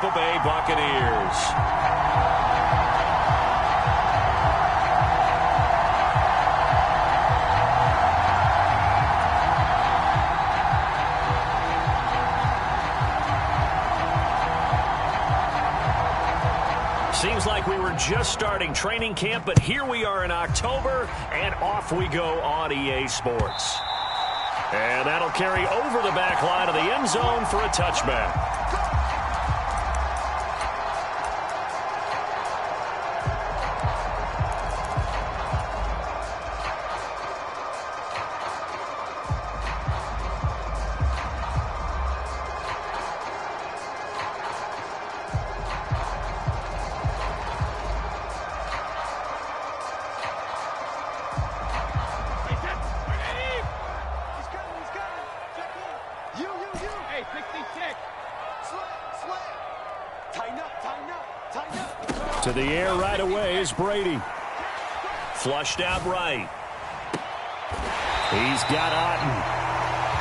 Tampa Bay Buccaneers. Seems like we were just starting training camp, but here we are in October, and off we go on EA Sports. And that'll carry over the back line of the end zone for a touchback. To the air right away is Brady. Flushed out right. He's got Otten.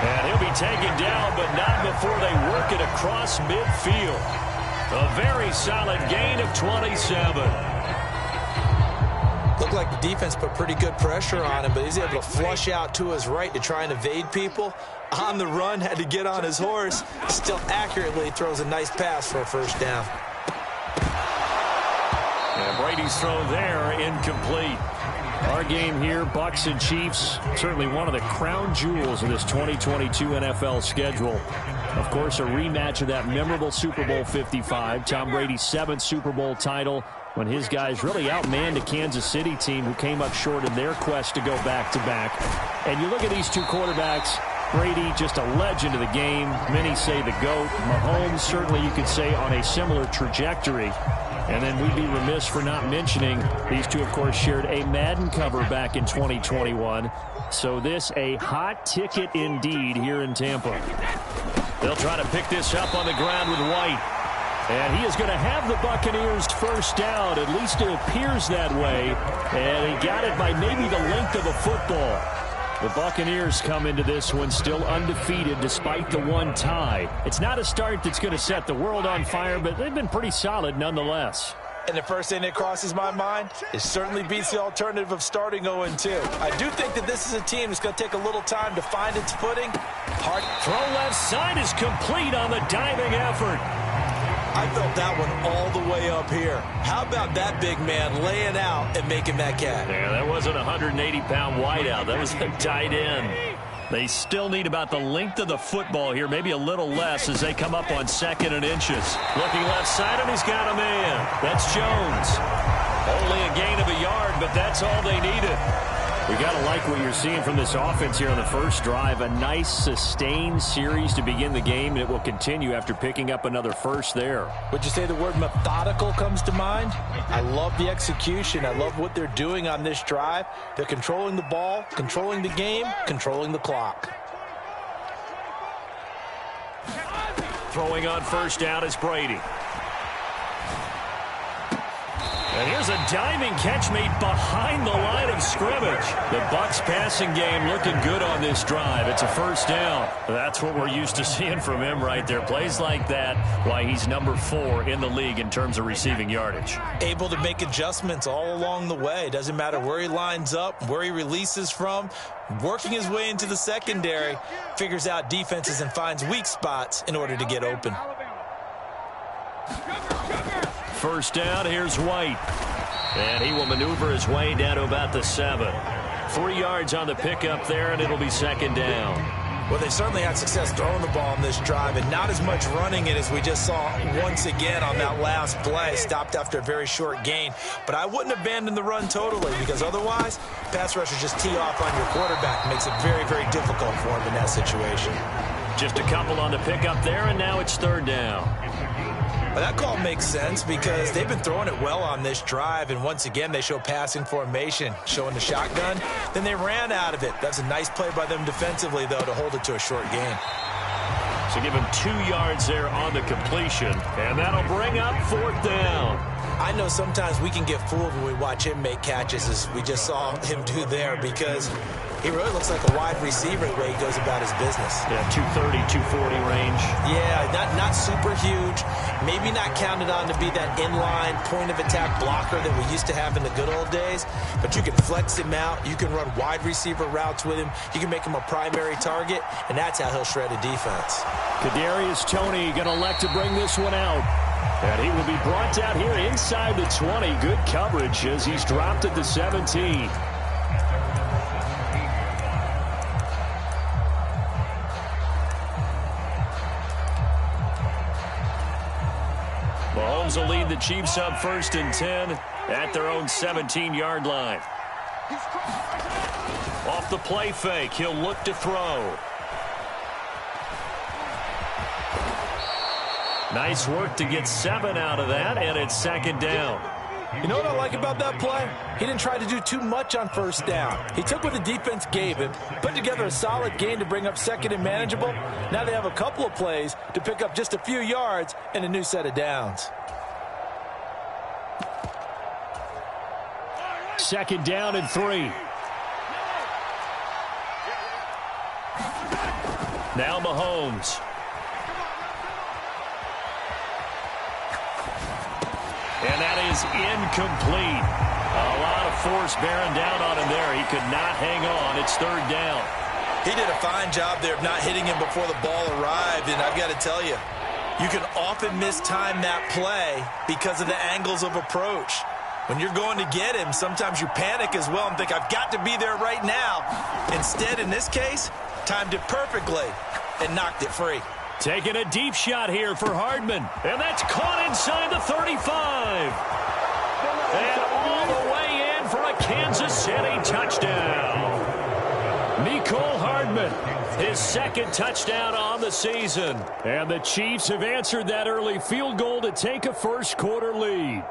And he'll be taken down, but not before they work it across midfield. A very solid gain of 27. Looked like the defense put pretty good pressure on him, but he's able to flush out to his right to try and evade people. On the run, had to get on his horse. Still accurately throws a nice pass for a first down. And Brady's throw there, incomplete. Our game here, Bucs and Chiefs, certainly one of the crown jewels of this 2022 NFL schedule. Of course, a rematch of that memorable Super Bowl 55, Tom Brady's 7th Super Bowl title, when his guys really outmanned a Kansas City team who came up short in their quest to go back-to-back. And you look at these two quarterbacks, Brady, just a legend of the game. Many say the GOAT. Mahomes, certainly you could say on a similar trajectory. And then we'd be remiss for not mentioning these two, of course, shared a Madden cover back in 2021. So this a hot ticket indeed here in Tampa. They'll try to pick this up on the ground with White. And he is going to have the Buccaneers first down. At least it appears that way. And he got it by maybe the length of a football. The Buccaneers come into this one still undefeated despite the one tie. It's not a start that's going to set the world on fire, but they've been pretty solid nonetheless. And the first thing that crosses my mind, it certainly beats the alternative of starting 0-2. I do think that this is a team that's going to take a little time to find its footing. Hard throw left side is complete on the diving effort. I felt that one all the way up here. How about that big man laying out and making that catch? Yeah, that wasn't a 180-pound wideout. That was a tight end. They still need about the length of the football here, maybe a little less as they come up on 2nd and inches. Looking left side, and he's got a man. That's Jones. Only a gain of a yard, but that's all they needed. We got to like what you're seeing from this offense here on the first drive. A nice, sustained series to begin the game, and it will continue after picking up another first there. Would you say the word methodical comes to mind? I love the execution. I love what they're doing on this drive. They're controlling the ball, controlling the game, controlling the clock. Throwing on first down is Brady. And here's a diving catch made behind the line of scrimmage. The Bucs passing game looking good on this drive. It's a first down. That's what we're used to seeing from him right there. Plays like that, why he's number 4 in the league in terms of receiving yardage. Able to make adjustments all along the way. Doesn't matter where he lines up, where he releases from. Working his way into the secondary. Figures out defenses and finds weak spots in order to get open. First down, here's White. And he will maneuver his way down to about the 7. 3 yards on the pickup there, and it'll be 2nd down. Well, they certainly had success throwing the ball on this drive, and not as much running it as we just saw once again on that last play. Stopped after a very short gain. But I wouldn't abandon the run totally, because otherwise, pass rushers just tee off on your quarterback. Makes it very, very difficult for him in that situation. Just a couple on the pickup there, and now it's 3rd down. Well, that call makes sense because they've been throwing it well on this drive, and once again they show passing formation, showing the shotgun. Then they ran out of it. That's a nice play by them defensively, though, to hold it to a short gain. So give him 2 yards there on the completion, and that'll bring up 4th down. I know sometimes we can get fooled when we watch him make catches, as we just saw him do there, because he really looks like a wide receiver the way he goes about his business. Yeah, 230, 240 range. Yeah, not super huge. Maybe not counted on to be that inline point-of-attack blocker that we used to have in the good old days. But you can flex him out. You can run wide receiver routes with him. You can make him a primary target, and that's how he'll shred a defense. Kadarius Toney going to elect to bring this one out. And he will be brought down here inside the 20. Good coverage as he's dropped at the 17. Mahomes will lead the Chiefs up 1st and 10 at their own 17-yard line. Off the play fake, he'll look to throw. Nice work to get 7 out of that, and it's 2nd down. You know what I like about that play? He didn't try to do too much on 1st down. He took what the defense gave him, put together a solid gain to bring up 2nd and manageable. Now they have a couple of plays to pick up just a few yards and a new set of downs. 2nd down and 3. Now Mahomes. And that is incomplete. A lot of force bearing down on him there. He could not hang on. It's 3rd down. He did a fine job there of not hitting him before the ball arrived, and I've got to tell you, you can often mistime that play because of the angles of approach. When you're going to get him, sometimes you panic as well and think, I've got to be there right now. Instead, in this case, timed it perfectly and knocked it free. Taking a deep shot here for Hardman. And that's caught inside the 35. And all the way in for a Kansas City touchdown. Mecole Hardman, his 2nd touchdown on the season. And the Chiefs have answered that early field goal to take a 1st quarter lead.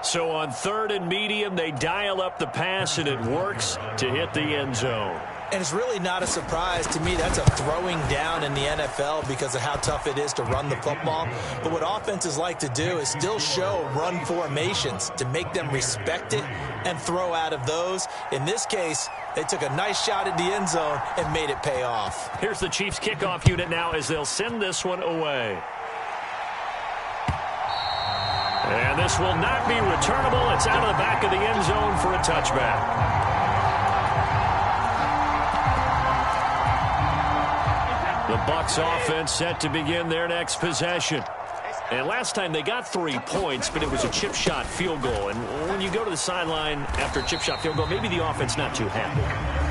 So on 3rd and medium, they dial up the pass, and it works to hit the end zone. And it's really not a surprise to me. That's a throwing down in the NFL because of how tough it is to run the football. But what offenses like to do is still show run formations to make them respect it and throw out of those. In this case, they took a nice shot at the end zone and made it pay off. Here's the Chiefs kickoff unit now as they'll send this one away. And this will not be returnable. It's out of the back of the end zone for a touchback. The Bucs offense set to begin their next possession. And last time they got 3 points, but it was a chip shot field goal. And when you go to the sideline after a chip shot field goal, maybe the offense not too happy.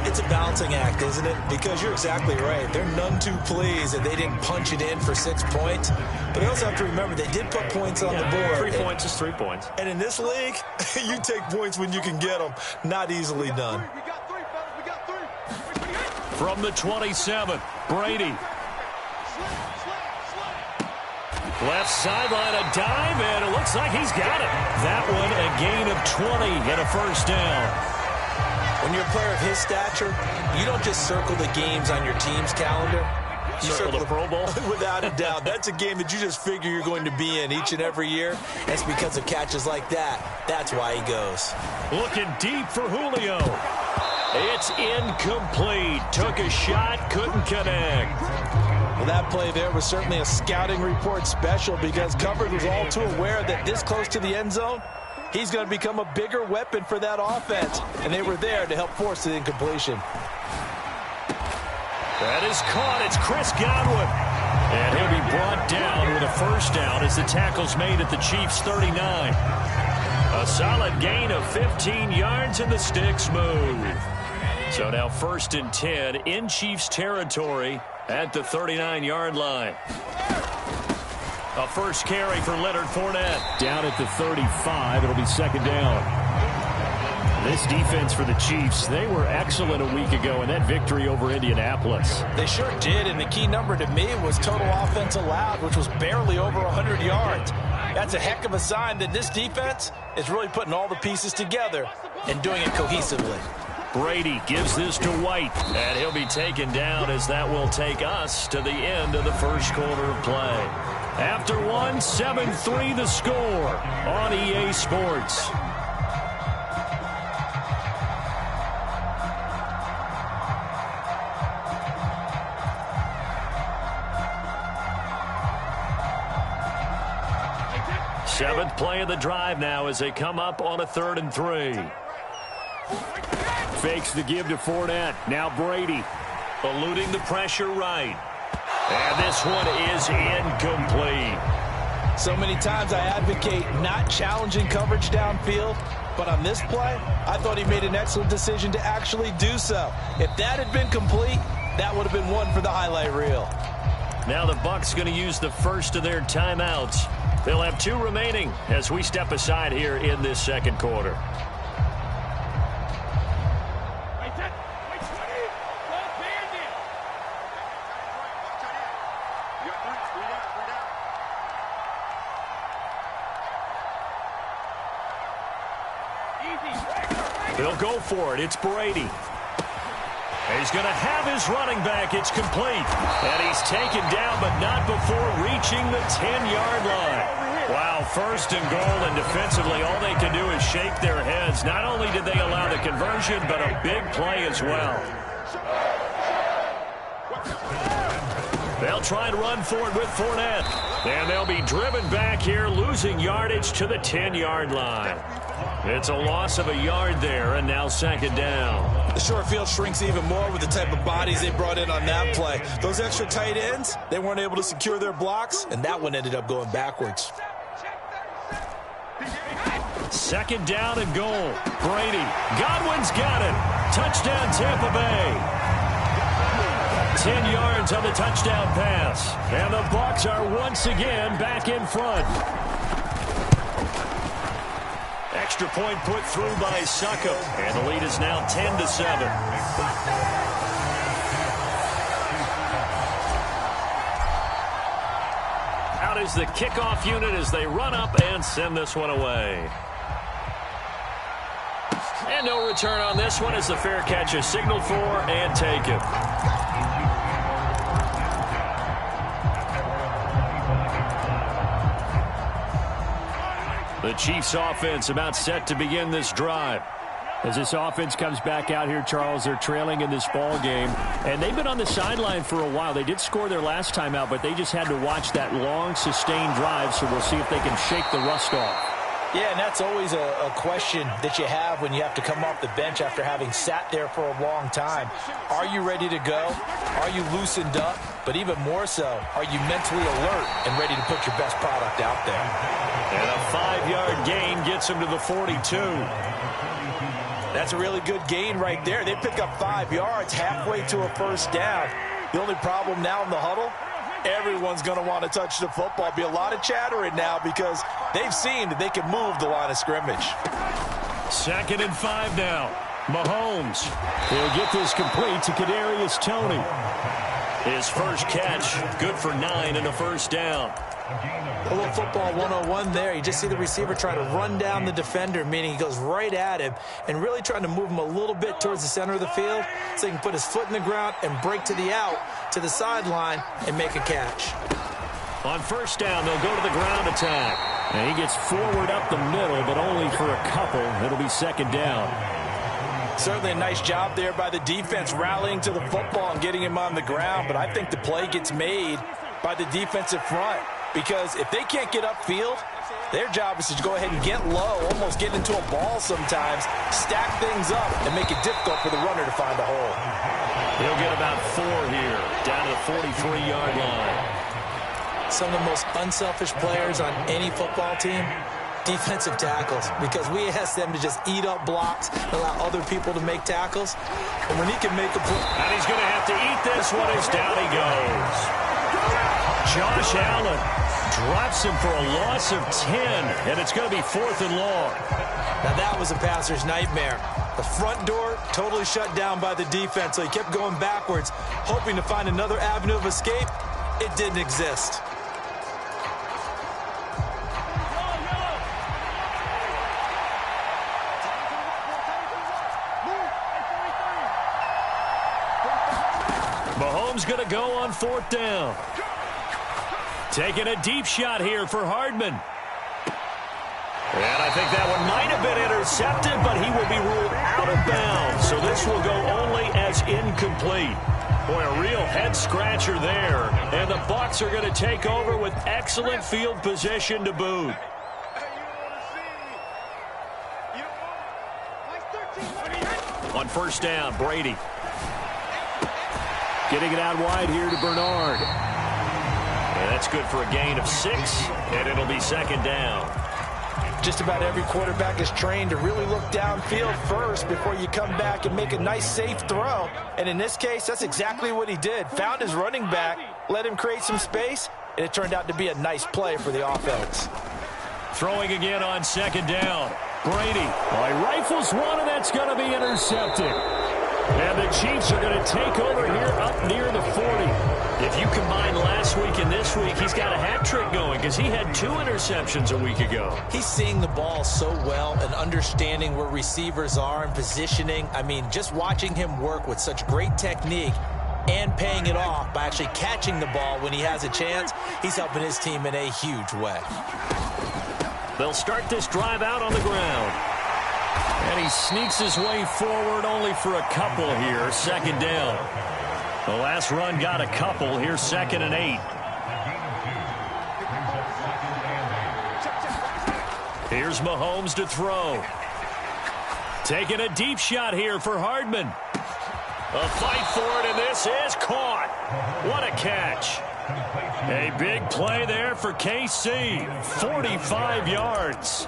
It's a balancing act, isn't it? Because you're exactly right. They're none too pleased that they didn't punch it in for 6 points. But they also have to remember they did put points on the board. 3 points is 3 points. And in this league, you take points when you can get them. Not easily done. From the 27, Brady. Left sideline, a dive, and it looks like he's got it. That one, a gain of 20 and a 1st down. When you're a player of his stature, you don't just circle the games on your team's calendar. You circle the Pro Bowl? Without a doubt. That's a game that you just figure you're going to be in each and every year. It's because of catches like that. That's why he goes. Looking deep for Julio. It's incomplete. Took a shot, couldn't connect. Well, that play there was certainly a scouting report special because coverage was all too aware that this close to the end zone, he's going to become a bigger weapon for that offense. And they were there to help force the incompletion. That is caught. It's Chris Godwin. And he'll be brought down with a 1st down as the tackle's made at the Chiefs' 39. A solid gain of 15 yards and the sticks move. So now 1st and 10 in Chiefs territory at the 39-yard line. A first carry for Leonard Fournette. Down at the 35. It'll be 2nd down. This defense for the Chiefs, they were excellent a week ago in that victory over Indianapolis. They sure did, and the key number to me was total offense allowed, which was barely over 100 yards. That's a heck of a sign that this defense is really putting all the pieces together and doing it cohesively. Brady gives this to White, and he'll be taken down as that will take us to the end of the 1st quarter of play. After one, 7-3 the score on EA Sports. Seventh play of the drive now as they come up on a 3rd and 3. Fakes the give to Fournette. Now Brady eluding the pressure right. And this one is incomplete. So many times I advocate not challenging coverage downfield, but on this play, I thought he made an excellent decision to actually do so. If that had been complete, that would have been one for the highlight reel. Now the Bucs going to use the first of their timeouts. They'll have 2 remaining as we step aside here in this second quarter. They'll go for it. It's Brady. He's going to have his running back. It's complete. And he's taken down, but not before reaching the 10-yard line. Wow, 1st and goal, and defensively, all they can do is shake their heads. Not only did they allow the conversion, but a big play as well. They'll try and run for it with Fournette. And they'll be driven back here, losing yardage to the 10-yard line. It's a loss of a yard there, and now 2nd down. The short field shrinks even more with the type of bodies they brought in on that play. Those extra tight ends, they weren't able to secure their blocks, and that one ended up going backwards. 2nd down and goal. Brady. Godwin's got it. Touchdown, Tampa Bay. 10 yards on the touchdown pass. And the Bucs are once again back in front. Extra point put through by Succop. And the lead is now 10-7. Out is the kickoff unit as they run up and send this one away. And no return on this one as the fair catch is signaled for and taken. The Chiefs offense about set to begin this drive. As this offense comes back out here, Charles, they're trailing in this ball game. And they've been on the sideline for a while. They did score their last time out, but they just had to watch that long, sustained drive, so we'll see if they can shake the rust off. Yeah, and that's always a question that you have when you have to come off the bench after having sat there for a long time. Are you ready to go? Are you loosened up? But even more so, are you mentally alert and ready to put your best product out there? And a 5-yard gain gets him to the 42. That's a really good gain right there. They pick up 5 yards halfway to a 1st down. The only problem now in the huddle, everyone's going to want to touch the football. Be a lot of chattering now because they've seen that they can move the line of scrimmage. 2nd and 5 now. Mahomes. He'll get this complete to Kadarius Toney. His first catch, good for 9 and a 1st down. A little football 101 there. You just see the receiver try to run down the defender, meaning he goes right at him and really trying to move him a little bit towards the center of the field so he can put his foot in the ground and break to the out, to the sideline, and make a catch. On 1st down, they'll go to the ground attack. And he gets forward up the middle, but only for a couple. It'll be 2nd down. Certainly a nice job there by the defense rallying to the football and getting him on the ground, but I think the play gets made by the defensive front. Because if they can't get upfield, their job is to go ahead and get low, almost get into a ball sometimes, stack things up, and make it difficult for the runner to find a hole. He'll get about 4 here, down to the 43-yard line. Some of the most unselfish players on any football team, defensive tackles, because we ask them to just eat up blocks, allow other people to make tackles. And when he can make a play... And he's going to have to eat this one as down he goes. Josh Allen drops him for a loss of 10, and it's going to be 4th and long. Now that was a passer's nightmare. The front door totally shut down by the defense, so he kept going backwards, hoping to find another avenue of escape. It didn't exist. Mahomes going to go on 4th down. Taking a deep shot here for Hardman. And I think that one might have been intercepted, but he will be ruled out of bounds. So this will go only as incomplete. Boy, a real head-scratcher there. And the Bucs are going to take over with excellent field position to boot. On first down, Brady. Getting it out wide here to Bernard. And that's good for a gain of 6, and it'll be second down. Just about every quarterback is trained to really look downfield first before you come back and make a nice, safe throw. And in this case, that's exactly what he did. Found his running back, let him create some space, and it turned out to be a nice play for the offense. Throwing again on second down. Brady rifles one, and that's going to be intercepted. And the Chiefs are going to take over here up near the 40. If you combine last week and this week, he's got a hat trick going because he had 2 interceptions a week ago. He's seeing the ball so well and understanding where receivers are and positioning. I mean, just watching him work with such great technique and paying it off by actually catching the ball when he has a chance, he's helping his team in a huge way. They'll start this drive out on the ground. And he sneaks his way forward only for a couple here. Second down. The last run got a couple. Here's 2nd and 8. Here's Mahomes to throw. Taking a deep shot here for Hardman. A fight for it, and this is caught. What a catch. A big play there for KC. 45 yards.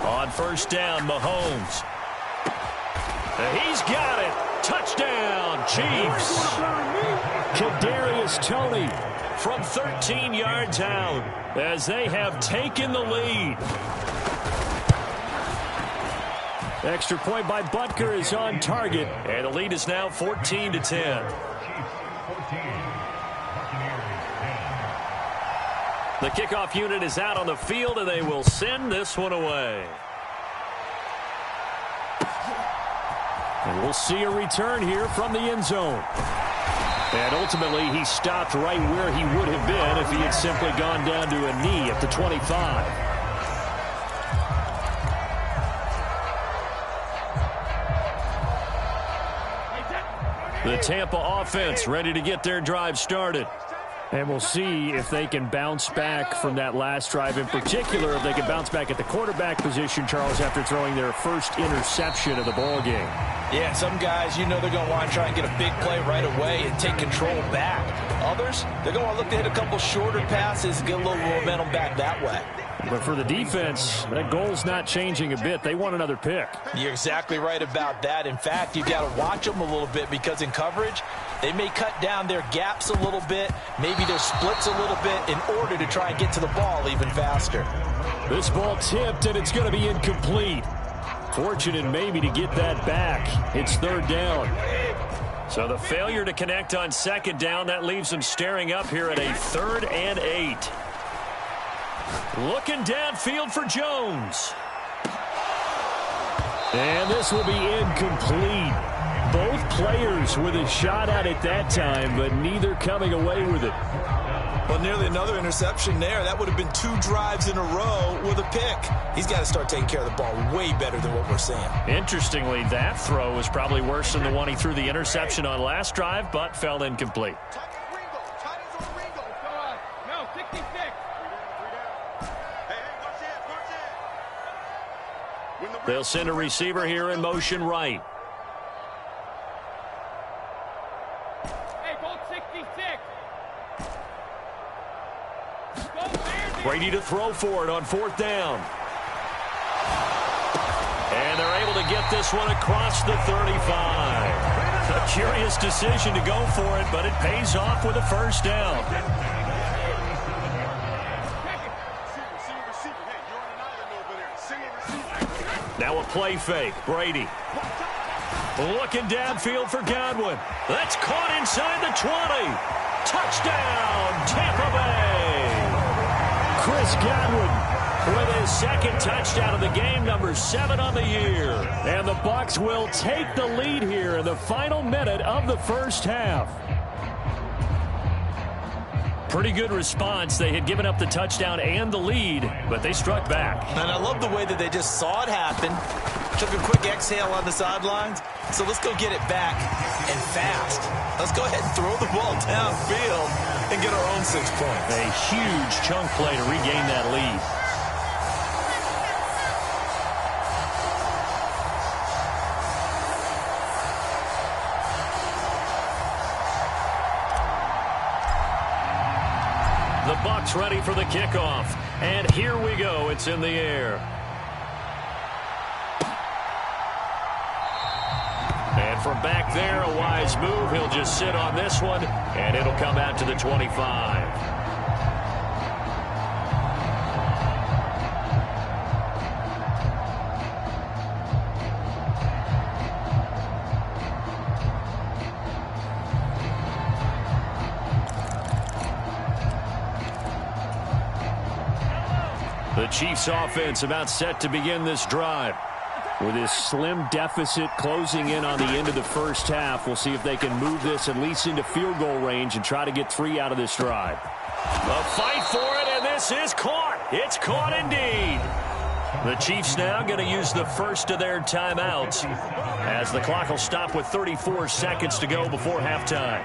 On first down, Mahomes. He's got it. Touchdown, Chiefs. Kadarius Toney from 13 yards out as they have taken the lead. Extra point by Butker is on target, and the lead is now 14-10. The kickoff unit is out on the field, and they will send this one away. And we'll see a return here from the end zone. And ultimately, he stopped right where he would have been if he had simply gone down to a knee at the 25. The Tampa offense ready to get their drive started. And we'll see if they can bounce back from that last drive, in particular if they can bounce back at the quarterback position, Charles, after throwing their first interception of the ballgame. Yeah, some guys, you know they're going to want to try and get a big play right away and take control back. Others, they're going to want to look to hit a couple shorter passes and get a little momentum back that way. But for the defense, that goal's not changing a bit. They want another pick. You're exactly right about that. In fact, you've got to watch them a little bit because in coverage, they may cut down their gaps a little bit, maybe their splits a little bit in order to try and get to the ball even faster. This ball tipped, and it's going to be incomplete. Fortunate maybe to get that back. It's third down. So the failure to connect on second down, that leaves them staring up here at a 3rd and 8. Looking downfield for Jones. And this will be incomplete. Both players with a shot at it that time, but neither coming away with it. Well, nearly another interception there. That would have been 2 drives in a row with a pick. He's got to start taking care of the ball way better than what we're seeing. Interestingly, that throw was probably worse than the one he threw the interception on last drive, but fell incomplete. They'll send a receiver here in motion right. Brady to throw for it on 4th down. And they're able to get this one across the 35. A curious decision to go for it, but it pays off with a first down. Now a play fake. Brady. Looking downfield for Godwin. That's caught inside the 20. Touchdown, Tampa Bay. Chris Godwin with his second touchdown of the game, number 7 on the year. And the Bucs will take the lead here in the final minute of the first half. Pretty good response. They had given up the touchdown and the lead, but they struck back. And I love the way that they just saw it happen. Took a quick exhale on the sidelines. So let's go get it back and fast. Let's go ahead and throw the ball downfield and get our own 6 points. A huge chunk play to regain that lead. The Bucs ready for the kickoff. And here we go. It's in the air. And from back there, a wise move. He'll just sit on this one, and it'll come out to the 25. The Chiefs offense about set to begin this drive. With this slim deficit closing in on the end of the first half, we'll see if they can move this at least into field goal range and try to get 3 out of this drive. A fight for it, and this is caught. It's caught indeed. The Chiefs now going to use the first of their timeouts as the clock will stop with 34 seconds to go before halftime.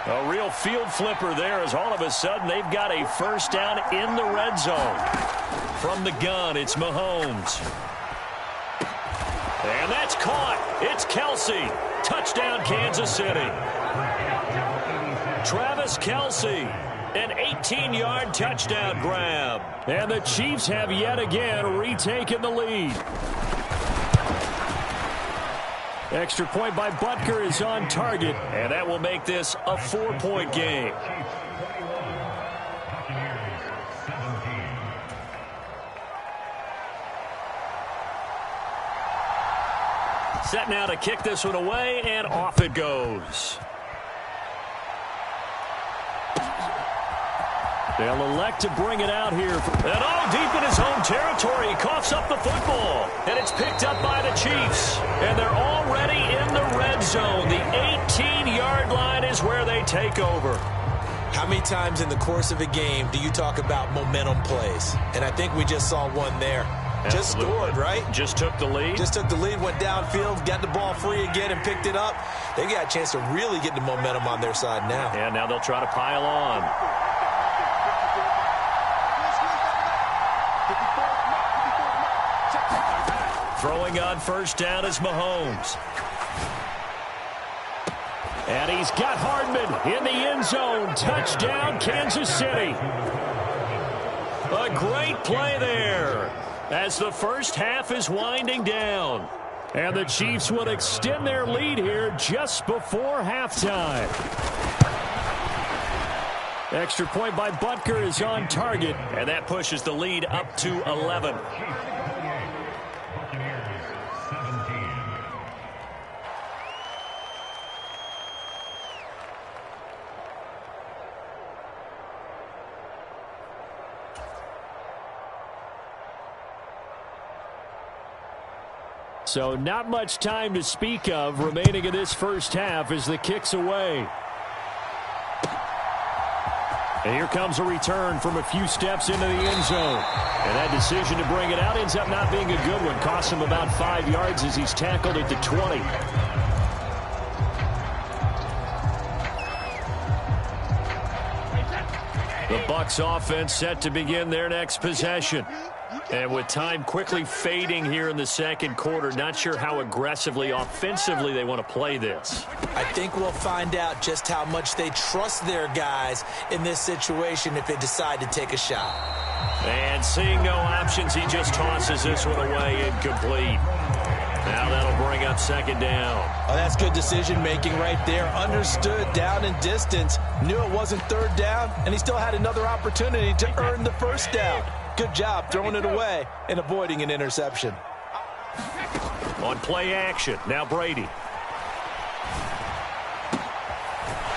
A real field flipper there as all of a sudden they've got a first down in the red zone. From the gun, it's Mahomes. And that's caught. It's Kelce. Touchdown, Kansas City. Travis Kelce, an 18-yard touchdown grab. And the Chiefs have yet again retaken the lead. Extra point by Butker is on target, and that will make this a 4-point game. Set now to kick this one away, and off it goes. They'll elect to bring it out here. And all deep in his own territory. He coughs up the football. And it's picked up by the Chiefs. And they're already in the red zone. The 18-yard line is where they take over. How many times in the course of a game do you talk about momentum plays? And I think we just saw one there. Just scored, right? Just took the lead. Just took the lead, went downfield, got the ball free again, and picked it up. They got a chance to really get the momentum on their side now. And now they'll try to pile on. Throwing on first down is Mahomes. And he's got Hardman in the end zone. Touchdown, Kansas City. A great play there as the first half is winding down. And the Chiefs will extend their lead here just before halftime. Extra point by Butker is on target, and that pushes the lead up to 11. So not much time to speak of remaining in this first half as the kick's away. And here comes a return from a few steps into the end zone. And that decision to bring it out ends up not being a good one. Costs him about 5 yards as he's tackled at the 20. The Bucs offense set to begin their next possession. And with time quickly fading here in the second quarter, not sure how aggressively, offensively they want to play this. I think we'll find out just how much they trust their guys in this situation if they decide to take a shot. And seeing no options, he just tosses this one away incomplete. Now that'll bring up second down. Oh, that's good decision-making right there. Understood down and distance. Knew it wasn't third down, and he still had another opportunity to earn the first down. Good job throwing it away and avoiding an interception. On play action, now Brady.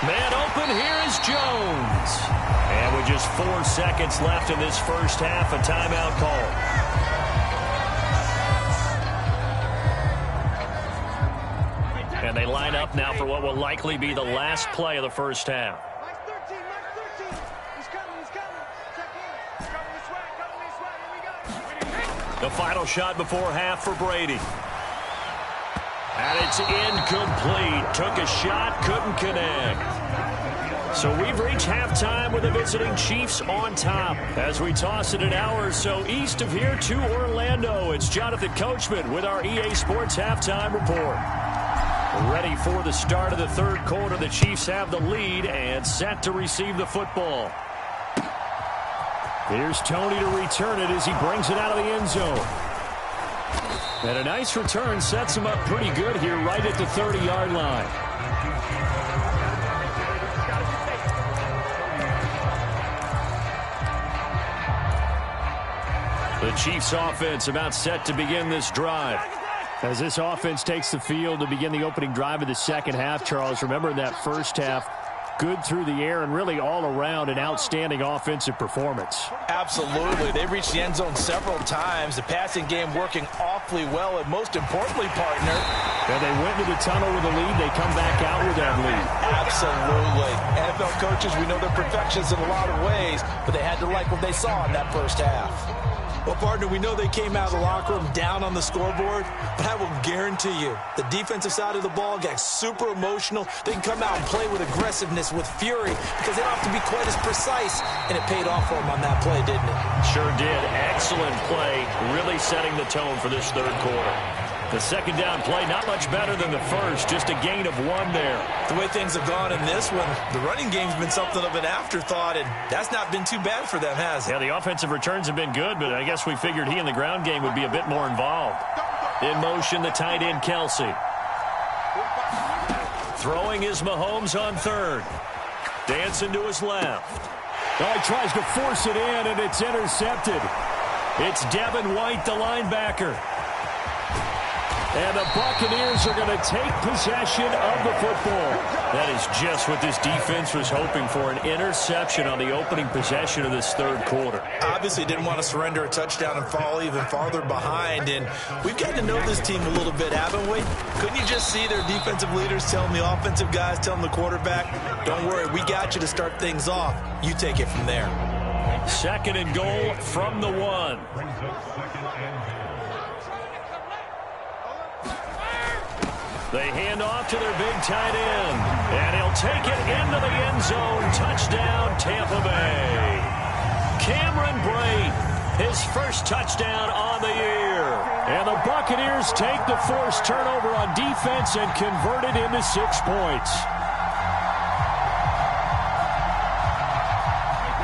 Man open, here is Jones. And with just 4 seconds left in this first half, a timeout call. And they line up now for what will likely be the last play of the first half. The final shot before half for Brady. And it's incomplete. Took a shot, couldn't connect. So we've reached halftime with the visiting Chiefs on top. As we toss it an hour or so east of here to Orlando, it's Jonathan Coachman with our EA Sports Halftime Report. Ready for the start of the third quarter. The Chiefs have the lead and set to receive the football. Here's Tony to return it as he brings it out of the end zone. And a nice return sets him up pretty good here right at the 30-yard line. The Chiefs offense about set to begin this drive. As this offense takes the field to begin the opening drive of the second half, Charles, remember in that first half, good through the air and really all around an outstanding offensive performance. Absolutely. They reached the end zone several times. The passing game working awfully well, and most importantly, partner. And they went to the tunnel with a lead. They come back out with that lead. Absolutely. NFL coaches, we know they're perfectionists in a lot of ways, but they had to like what they saw in that first half. Well, partner, we know they came out of the locker room down on the scoreboard, but I will guarantee you the defensive side of the ball got super emotional. They can come out and play with aggressiveness, with fury, because they don't have to be quite as precise, and it paid off for them on that play, didn't it? Sure did. Excellent play, really setting the tone for this third quarter. The second down play, not much better than the first, just a gain of 1 there. The way things have gone in this one, the running game's been something of an afterthought, and that's not been too bad for them, has it? Yeah, the offensive returns have been good, but I guess we figured he in the ground game would be a bit more involved. In motion, the tight end, Kelsey. Throwing is Mahomes on third. Dancing to his left. Oh, he tries to force it in, and it's intercepted. It's Devin White, the linebacker. And the Buccaneers are going to take possession of the football. That is just what this defense was hoping for, an interception on the opening possession of this third quarter. Obviously didn't want to surrender a touchdown and fall even farther behind. And we've gotten to know this team a little bit, haven't we? Couldn't you just see their defensive leaders telling the offensive guys, telling the quarterback, don't worry, we got you to start things off. You take it from there. Second and goal from the 1. They hand off to their big tight end. And he'll take it into the end zone. Touchdown, Tampa Bay. Cameron Brate, his first touchdown on the year. And the Buccaneers take the forced turnover on defense and convert it into 6 points.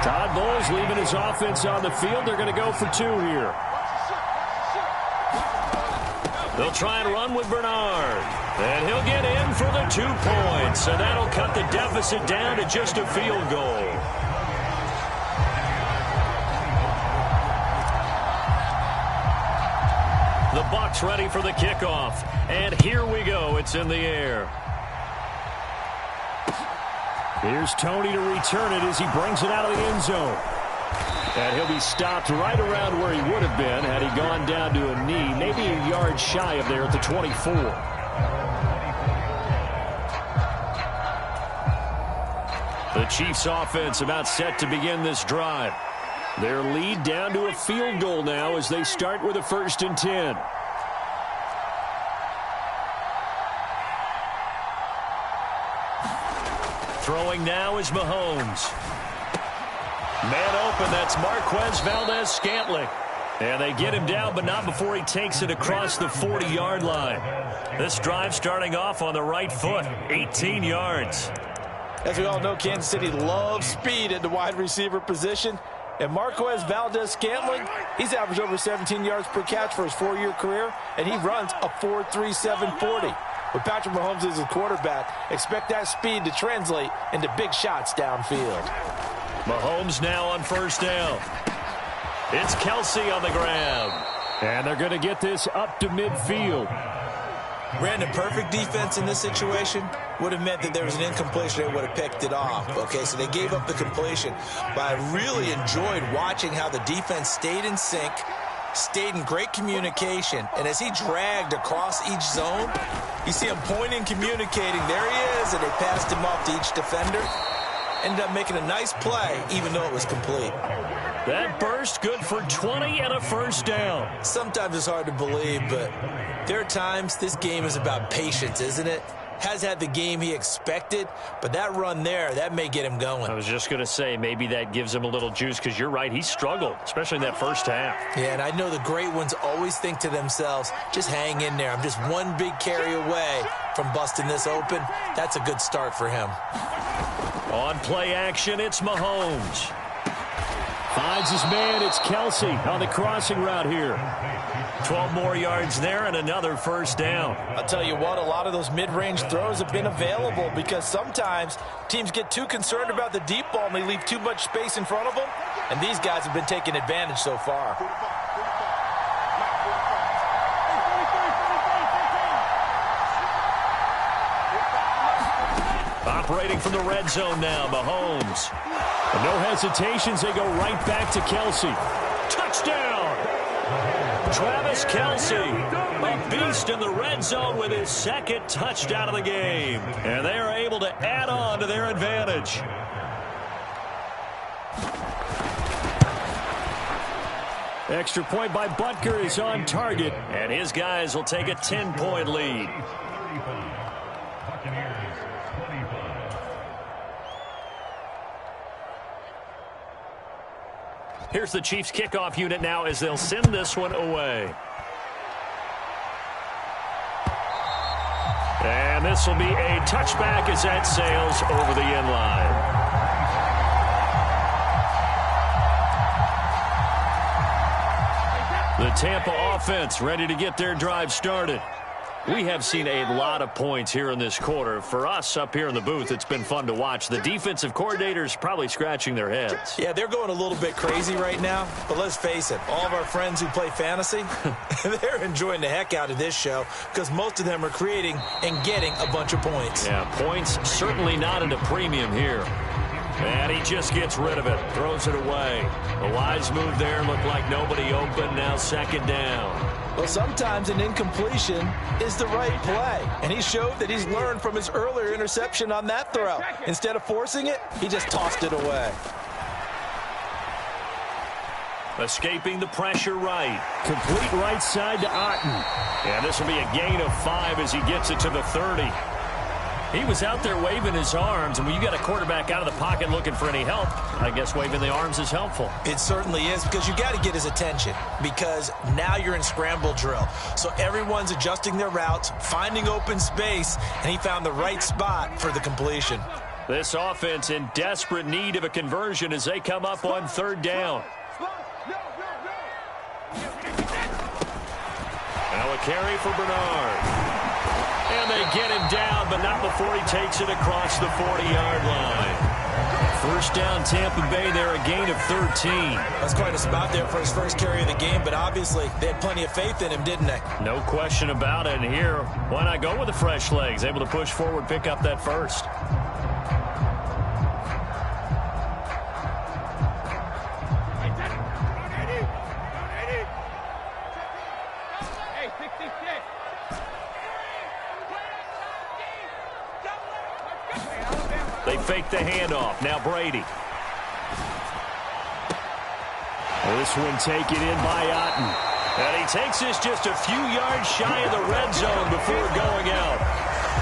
Todd Bowles leaving his offense on the field. They're going to go for 2 here. They'll try and run with Bernard. And he'll get in for the 2 points. And that'll cut the deficit down to just a field goal. The Bucs ready for the kickoff. And here we go. It's in the air. Here's Tony to return it as he brings it out of the end zone. And he'll be stopped right around where he would have been had he gone down to a knee, maybe a yard shy of there at the 24. The Chiefs offense about set to begin this drive. Their lead down to a field goal now as they start with a 1st and 10. Throwing now is Mahomes. Man open, that's Marquez Valdes-Scantling. And they get him down, but not before he takes it across the 40-yard line. This drive starting off on the right foot, 18 yards. As we all know, Kansas City loves speed at the wide receiver position. And Marquez Valdes-Scantling, he's averaged over 17 yards per catch for his 4-year career, and he runs a 4.37 40. With Patrick Mahomes as his quarterback, expect that speed to translate into big shots downfield. Mahomes now on 1st down. It's Kelsey on the grab. And they're going to get this up to midfield. Brandon, perfect defense in this situation. would have meant that there was an incompletion. They would have picked it off. Okay, so they gave up the completion. But I really enjoyed watching how the defense stayed in sync, stayed in great communication, and as he dragged across each zone, you see him pointing, communicating. There he is, and they passed him off to each defender. Ended up making a nice play, even though it was complete. That burst good for 20 and a first down. Sometimes it's hard to believe, but there are times this game is about patience, isn't it? Has had the game he expected, but that run there, that may get him going. I was just going to say, maybe that gives him a little juice, because you're right, he struggled, especially in that first half. Yeah, and I know the great ones always think to themselves, just hang in there. I'm just one big carry away from busting this open. That's a good start for him. On play action, it's Mahomes. Finds his man, it's Kelce on the crossing route here. 12 more yards there and another first down. I'll tell you what, a lot of those mid-range throws have been available because sometimes teams get too concerned about the deep ball and they leave too much space in front of them, and these guys have been taking advantage so far. Operating from the red zone now, Mahomes. No hesitations, they go right back to Kelce. Touchdown! Travis Kelce, a beast in the red zone with his second touchdown of the game. And they are able to add on to their advantage. Extra point by Butker is on target, and his guys will take a 10-point lead. Here's the Chiefs kickoff unit now as they'll send this one away. And this will be a touchback as that sails over the end line. The Tampa offense ready to get their drive started. We have seen a lot of points here in this quarter. For us up here in the booth, it's been fun to watch. The defensive coordinators probably scratching their heads. Yeah, they're going a little bit crazy right now. But let's face it, all of our friends who play fantasy, they're enjoying the heck out of this show because most of them are creating and getting a bunch of points. Yeah, points certainly not at a premium here. And he just gets rid of it, throws it away. A wise move there, looked like nobody open, now second down. Well, sometimes an incompletion is the right play, and he showed that he's learned from his earlier interception on that throw. Instead of forcing it, he just tossed it away. Escaping the pressure right. Complete right side to Otten. And this will be a gain of 5 as he gets it to the 30. He was out there waving his arms, and when you got a quarterback out of the pocket looking for any help, I guess waving the arms is helpful. It certainly is, because you got to get his attention, because now you're in scramble drill. So everyone's adjusting their routes, finding open space, and he found the right spot for the completion. This offense in desperate need of a conversion as they come up on third down. Now a carry for Bernard. And they get him down, but not before he takes it across the 40-yard line. First down, Tampa Bay there, a gain of 13. That's quite a spot there for his first carry of the game, but obviously they had plenty of faith in him, didn't they? No question about it. And here, why not go with the fresh legs? Able to push forward, pick up that first. They fake the handoff. Now Brady. This one taken in by Otten. And he takes this just a few yards shy of the red zone before going out.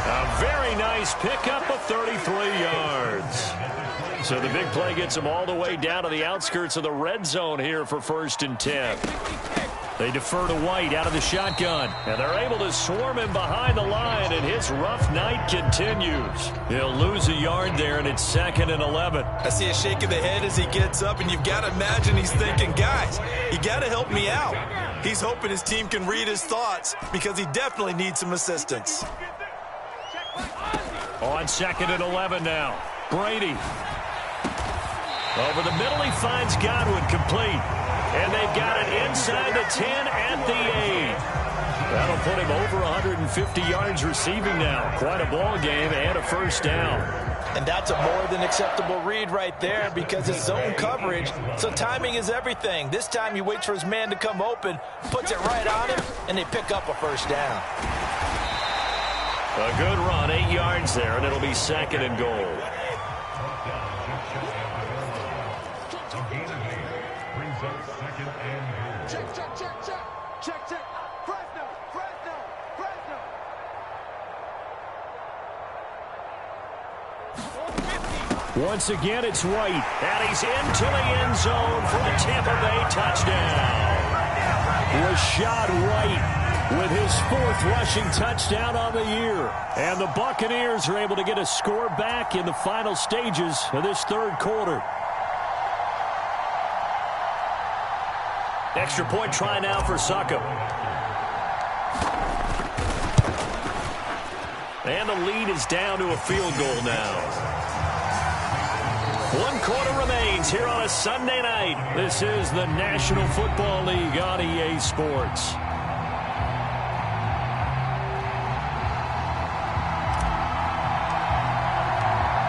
A very nice pickup of 33 yards. So the big play gets him all the way down to the outskirts of the red zone here for 1st and 10. They defer to White out of the shotgun, and they're able to swarm him behind the line, and his rough night continues. He'll lose a yard there, and it's 2nd and 11. I see a shake of the head as he gets up, and you've got to imagine he's thinking, guys, you got to help me out. He's hoping his team can read his thoughts because he definitely needs some assistance. On 2nd and 11 now. Brady. Over the middle, he finds Godwin, complete. And they've got it inside the 10 at the 8. That'll put him over 150 yards receiving now. Quite a ball game and a first down. And that's a more than acceptable read right there because it's zone coverage, so timing is everything. This time he waits for his man to come open, puts it right on him, and they pick up a first down. A good run, 8 yards there, and it'll be second and goal. Check. Once again, it's White, and he's into the end zone for a Tampa Bay touchdown. Rachaad White with his 4th rushing touchdown on the year. And the Buccaneers are able to get a score back in the final stages of this third quarter. Extra point try now for Succop. And the lead is down to a field goal now. 1 quarter remains here on a Sunday night. This is the National Football League on EA Sports.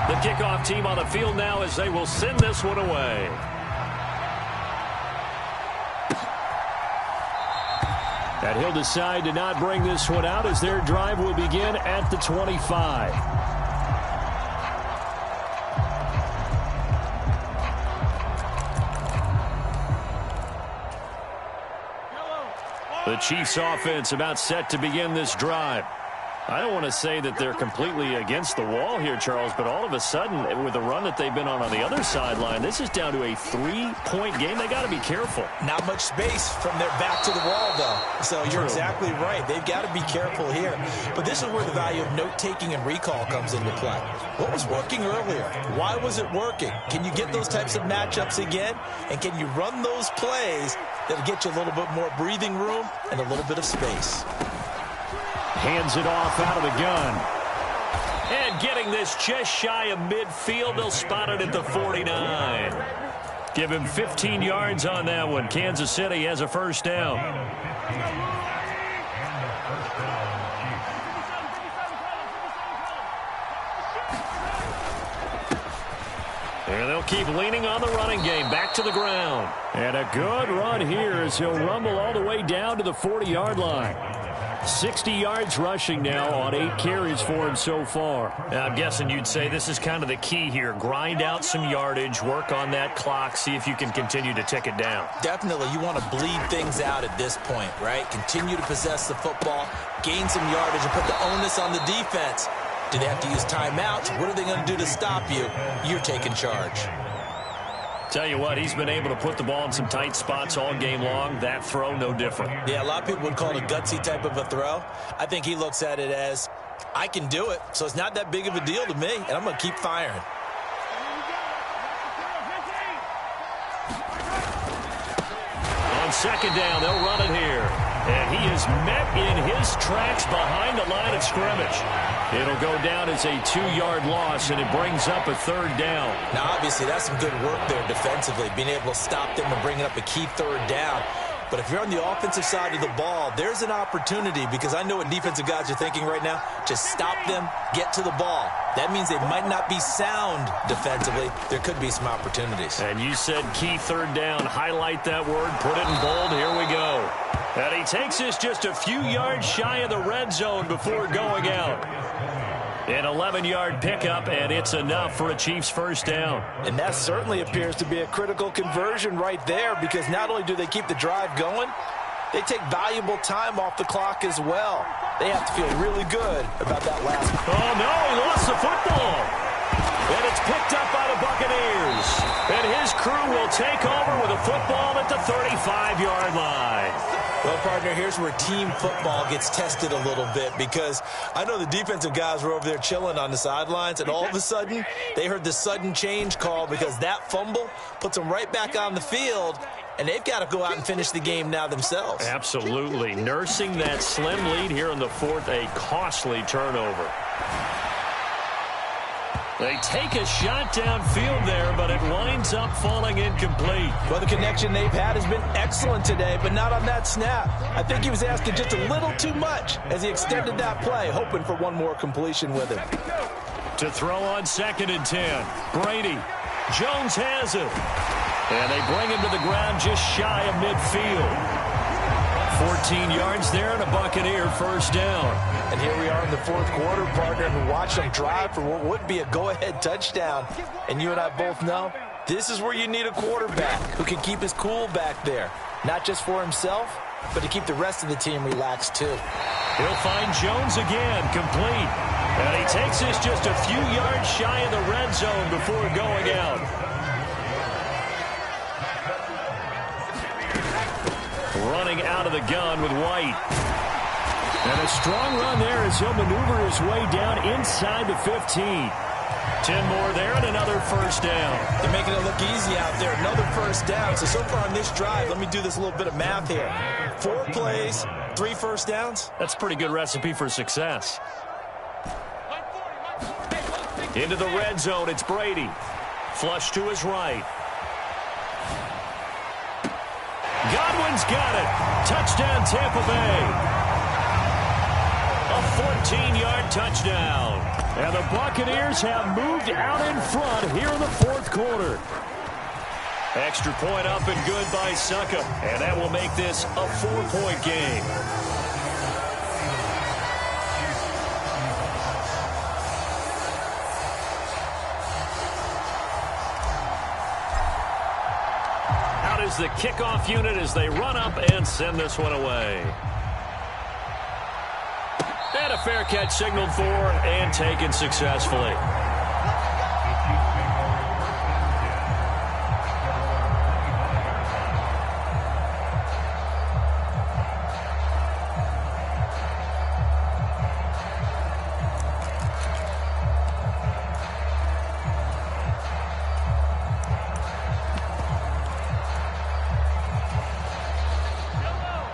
The kickoff team on the field now as they will send this one away. And he'll decide to not bring this one out as their drive will begin at the 25. The Chiefs offense about set to begin this drive. I don't want to say that they're completely against the wall here, Charles, but all of a sudden, with the run that they've been on the other sideline, this is down to a 3-point game. They got to be careful. Not much space from their back to the wall, though. So you're exactly right. They've got to be careful here. But this is where the value of note-taking and recall comes into play. What was working earlier? Why was it working? Can you get those types of matchups again? And can you run those plays that'll get you a little bit more breathing room and a little bit of space? Hands it off out of the gun. And getting this just shy of midfield, they'll spot it at the 49. Give him 15 yards on that one. Kansas City has a first down. And they'll keep leaning on the running game. Back to the ground. And a good run here as he'll rumble all the way down to the 40-yard line. 60 yards rushing now on 8 carries for him so far. I'm guessing you'd say this is kind of the key here. Grind out some yardage, work on that clock, see if you can continue to tick it down. Definitely, you want to bleed things out at this point, right? Continue to possess the football, gain some yardage, and put the onus on the defense. Do they have to use timeouts? What are they going to do to stop you? You're taking charge. Tell you what, he's been able to put the ball in some tight spots all game long. That throw, no different. Yeah, a lot of people would call it a gutsy type of a throw. I think he looks at it as, I can do it, so it's not that big of a deal to me, and I'm going to keep firing. On second down, they'll run it here. And he is met in his tracks behind the line of scrimmage. It'll go down as a 2-yard loss, and it brings up a third down. Now, obviously, that's some good work there defensively, being able to stop them and bringing up a key third down. But if you're on the offensive side of the ball, there's an opportunity, because I know what defensive guys are thinking right now. Just stop them, get to the ball. That means they might not be sound defensively. There could be some opportunities. And you said key third down. Highlight that word. Put it in bold. Here we go. And he takes us just a few yards shy of the red zone before going out. An 11-yard pickup, and it's enough for a Chiefs first down. And that certainly appears to be a critical conversion right there, because not only do they keep the drive going, they take valuable time off the clock as well. They have to feel really good about that last. Oh, no, he lost the football. And it's picked up by the Buccaneers. And his crew will take over with a football at the 35-yard line. Well, partner, here's where team football gets tested a little bit, because I know the defensive guys were over there chilling on the sidelines, and all of a sudden they heard the sudden change call, because that fumble puts them right back on the field, and they've got to go out and finish the game now themselves. Absolutely. Nursing that slim lead here in the fourth, a costly turnover. They take a shot downfield there, but it winds up falling incomplete. Well, the connection they've had has been excellent today, but not on that snap. I think he was asking just a little too much as he extended that play, hoping for one more completion with him. To throw on 2nd and 10. Brady. Jones has it. And they bring him to the ground just shy of midfield. 14 yards there and a Buccaneer first down. And here we are in the 4th quarter, partner, and watch them drive for what would be a go-ahead touchdown. And you and I both know this is where you need a quarterback who can keep his cool back there. Not just for himself, but to keep the rest of the team relaxed too. He'll find Jones again, complete. And he takes this just a few yards shy of the red zone before going out. Running out of the gun with White. And a strong run there as he'll maneuver his way down inside the 15. 10 more there and another first down. They're making it look easy out there. Another first down. So far on this drive, let me do this little bit of math here. 4 plays, 3 first downs. That's a pretty good recipe for success. Into the red zone, it's Brady. Flush to his right. Godwin's got it. Touchdown, Tampa Bay. A 14-yard touchdown. And the Buccaneers have moved out in front here in the 4th quarter. Extra point up and good by Succa. And that will make this a 4-point game. Is the kickoff unit as they run up and send this one away. And a fair catch signaled for and taken successfully.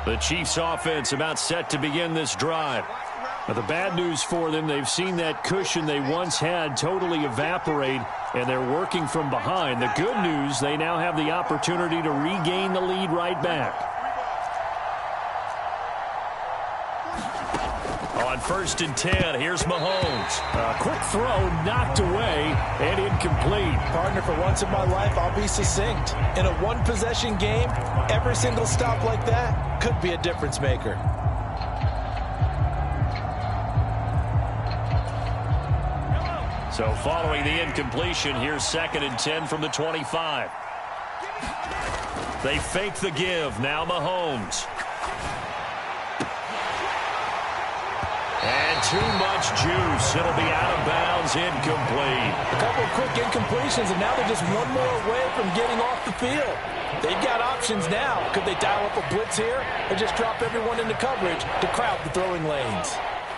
The Chiefs offense about set to begin this drive. Now, the bad news for them, they've seen that cushion they once had totally evaporate, and they're working from behind. The good news, they now have the opportunity to regain the lead right back. On 1st and 10, here's Mahomes. A quick throw knocked away and incomplete. Partner, for once in my life, I'll be succinct. In a one-possession game, every single stop like that could be a difference maker. So following the incompletion, here's 2nd and 10 from the 25. They fake the give. Now Mahomes. And too much juice. It'll be out of bounds, incomplete. A couple of quick incompletions, and now they're just one more away from getting off the field. They've got options now. Could they dial up a blitz here or just drop everyone into coverage to crowd the throwing lanes?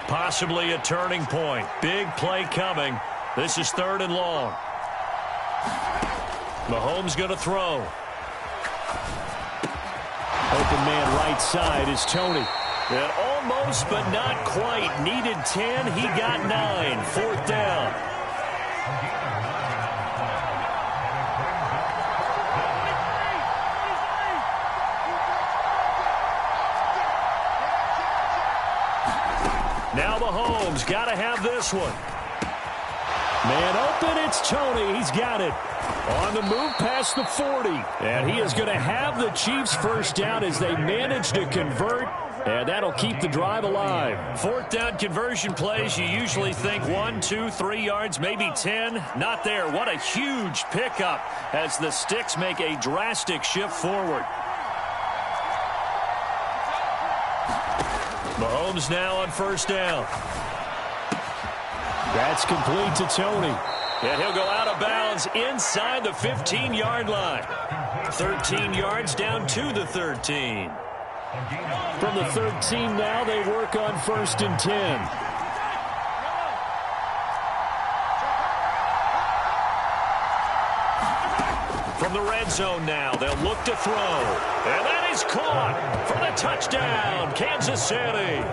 Possibly a turning point. Big play coming. This is 3rd and long. Mahomes going to throw. Open man right side is Tony. And almost, but not quite. Needed 10. He got 9. 4th down. Now Mahomes got to have this one. Man open, it's Tony. He's got it. On the move past the 40. And he is going to have the Chiefs first down as they manage to convert. And that'll keep the drive alive. 4th down conversion plays, you usually think 1, 2, 3 yards, maybe 10. Not there. What a huge pickup as the Sticks make a drastic shift forward. Mahomes now on 1st down. That's complete to Tony. And he'll go out of bounds inside the 15-yard line. 13 yards down to the 13. From the 13 now, they work on 1st and 10. From the red zone now, they'll look to throw. And that is caught for the touchdown, Kansas City.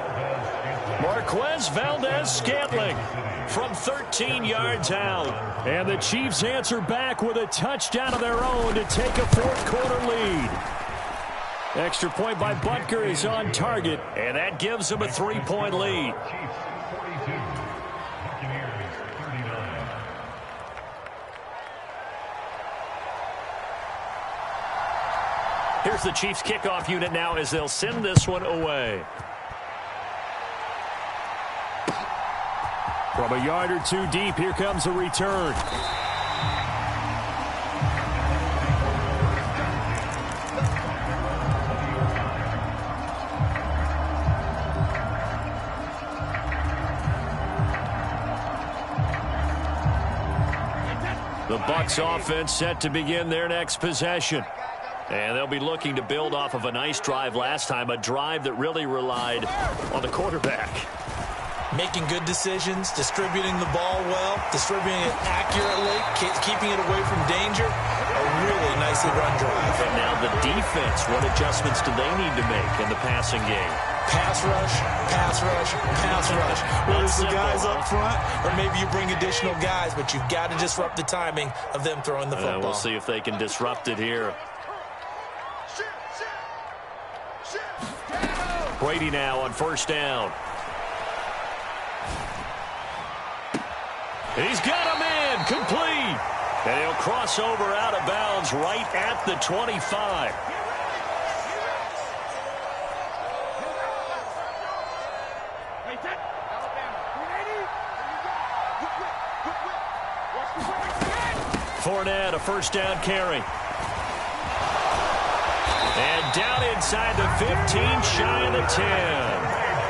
Marquez Valdez-Scantling from 13 yards out. And the Chiefs answer back with a touchdown of their own to take a fourth-quarter lead. Extra point by Butker is on target, and that gives them a 3-point lead. Here's the Chiefs kickoff unit now as they'll send this one away. From a yard or two deep, here comes a return. The Bucs offense set to begin their next possession. And they'll be looking to build off of a nice drive last time, a drive that really relied on the quarterback. Making good decisions, distributing the ball well, distributing it accurately, keeping it away from danger. A really nicely run drive. And now the defense, what adjustments do they need to make in the passing game? Pass rush, pass rush, pass rush. Whether it's the guys up front or maybe you bring additional guys, but you've got to disrupt the timing of them throwing the football. We'll see if they can disrupt it here. Brady now on first down. He's got a man complete. And he'll cross over out of bounds right at the 25. Fournette, a first down carry. And down inside the 15, shy of the 10.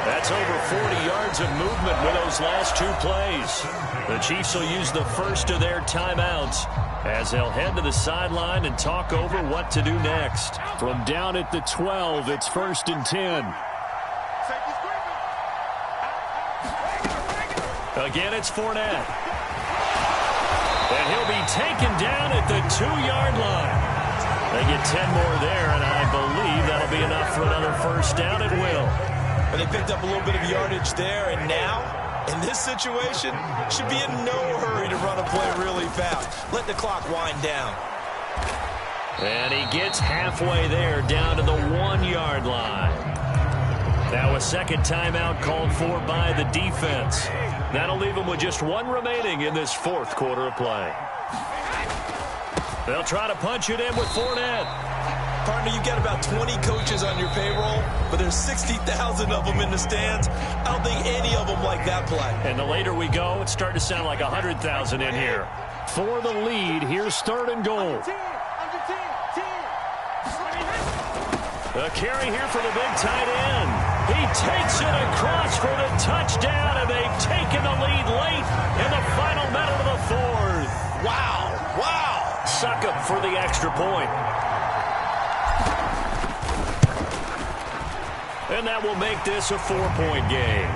That's over 40 yards of movement with those last two plays. The Chiefs will use the first of their timeouts as they'll head to the sideline and talk over what to do next. From down at the 12, it's 1st and 10. Again, it's Fournette. And he'll be taken down at the 2-yard line. They get 10 more there, and I believe that'll be enough for another first down. It will. But they picked up a little bit of yardage there, and now, in this situation, should be in no hurry to run a play really fast. Let the clock wind down. And he gets halfway there, down to the 1-yard line. Now a second timeout called for by the defense. That'll leave them with just one remaining in this fourth quarter of play. They'll try to punch it in with Fournette. Partner, you've got about 20 coaches on your payroll, but there's 60,000 of them in the stands. I don't think any of them like that play. And the later we go, it's starting to sound like 100,000 in here. For the lead, here's 3rd and goal. A carry here for the big tight end. He takes it across for the touchdown, and they've taken the lead late in the final minute of the fourth. Wow, wow. Succop for the extra point. And that will make this a 4-point game.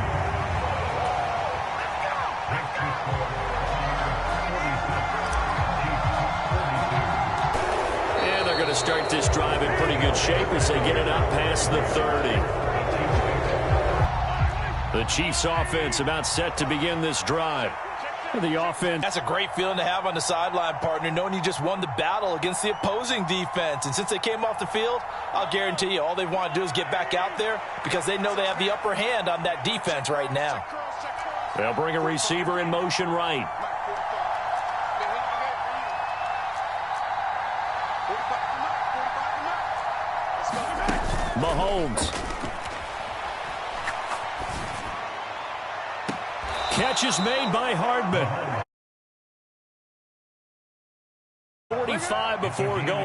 And they're going to start this drive in pretty good shape as they get it up past the 30. The Chiefs offense about set to begin this drive. The offense. That's a great feeling to have on the sideline, partner, knowing you just won the battle against the opposing defense. And since they came off the field, I'll guarantee you all they want to do is get back out there because they know they have the upper hand on that defense right now. They'll bring a receiver in motion right. Mahomes. Catch is made by Hardman. 45 before going.